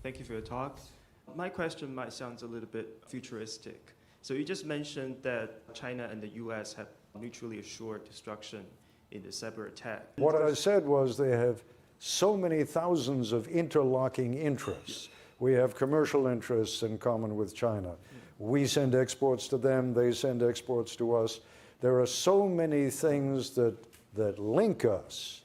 Thank you for your talk. My question might sound a little bit futuristic. So you just mentioned that China and the U.S. have mutually assured destruction in the cyber attack. What I said was they have so many thousands of interlocking interests. We have commercial interests in common with China. We send exports to them, they send exports to us. There are so many things that link us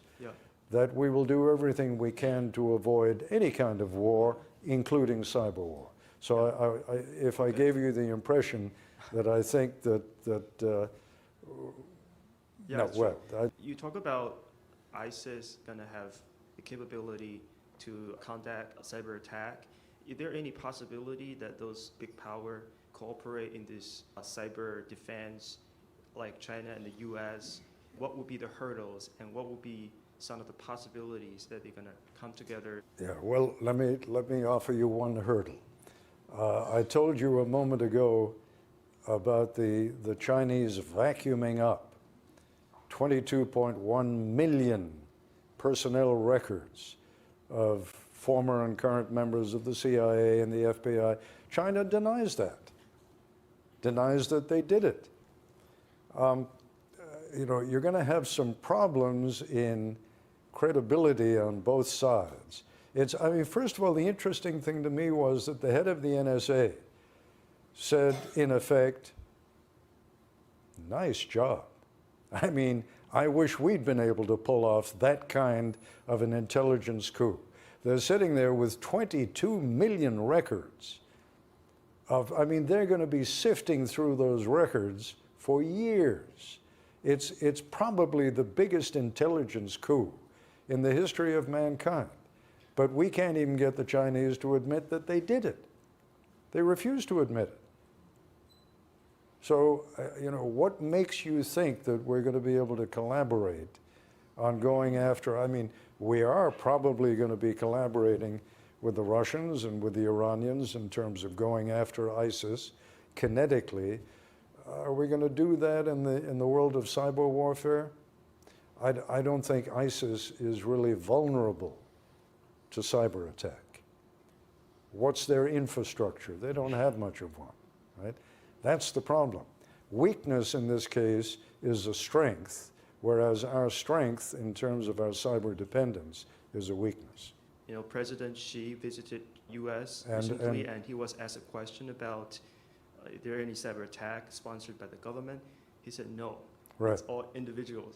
that we will do everything we can to avoid any kind of war, including cyber war. So if I gave you the impression that I think you talk about ISIS going to have the capability to conduct a cyber attack. Is there any possibility that those big power cooperate in this cyber defense, like China and the U.S.? What would be the hurdles, and what would be some of the possibilities that they're going to come together? Yeah, well, let me offer you one hurdle. I told you a moment ago about the Chinese vacuuming up 22.1 million personnel records of former and current members of the CIA and the FBI. China denies that they did it. You're going to have some problems in credibility on both sides. First of all, the interesting thing to me was that the head of the NSA said, in effect, nice job. I wish we'd been able to pull off that kind of an intelligence coup. They're sitting there with 22 million records they're going to be sifting through those records for years. It's probably the biggest intelligence coup in the history of mankind. But we can't even get the Chinese to admit that they did it. They refuse to admit it. So, what makes you think that we're going to be able to collaborate on going after, we are probably going to be collaborating with the Russians and with the Iranians in terms of going after ISIS kinetically. Are we going to do that in the world of cyber warfare? I don't think ISIS is really vulnerable to cyber attack. What's their infrastructure? They don't have much of one, right? That's the problem. Weakness in this case is a strength, whereas our strength in terms of our cyber dependence is a weakness. President Xi visited U.S. recently, and he was asked a question about is there any cyber attack sponsored by the government? He said no. Right. It's all individuals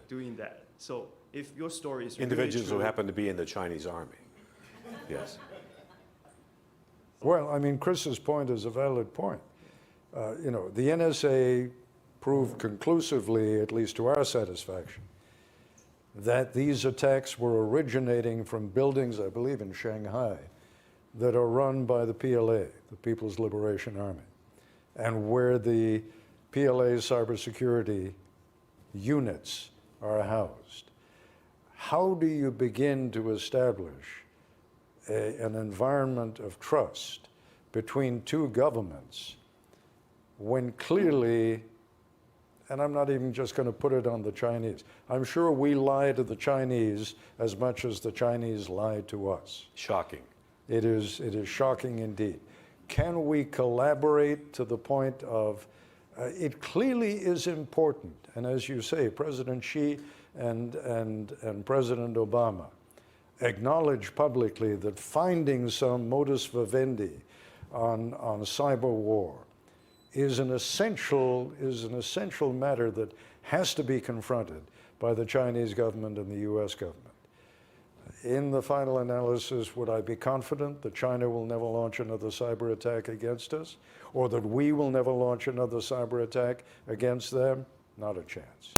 doing that. So if your story is individuals really true, who happen to be in the Chinese army. Yes. Well, Chris's point is a valid point. The NSA proved conclusively, at least to our satisfaction, that these attacks were originating from buildings, I believe in Shanghai, that are run by the PLA, the People's Liberation Army, and where the PLA cybersecurity units are housed. How do you begin to establish an environment of trust between two governments when clearly, and I'm not even just going to put it on the Chinese, I'm sure we lie to the Chinese as much as the Chinese lie to us. Shocking. It is shocking indeed. Can we collaborate to the point of, it clearly is important, and as you say, President Xi and President Obama acknowledge publicly that finding some modus vivendi on cyber war is an essential matter that has to be confronted by the Chinese government and the U.S. government. In the final analysis, would I be confident that China will never launch another cyber attack against us, or that we will never launch another cyber attack against them? Not a chance.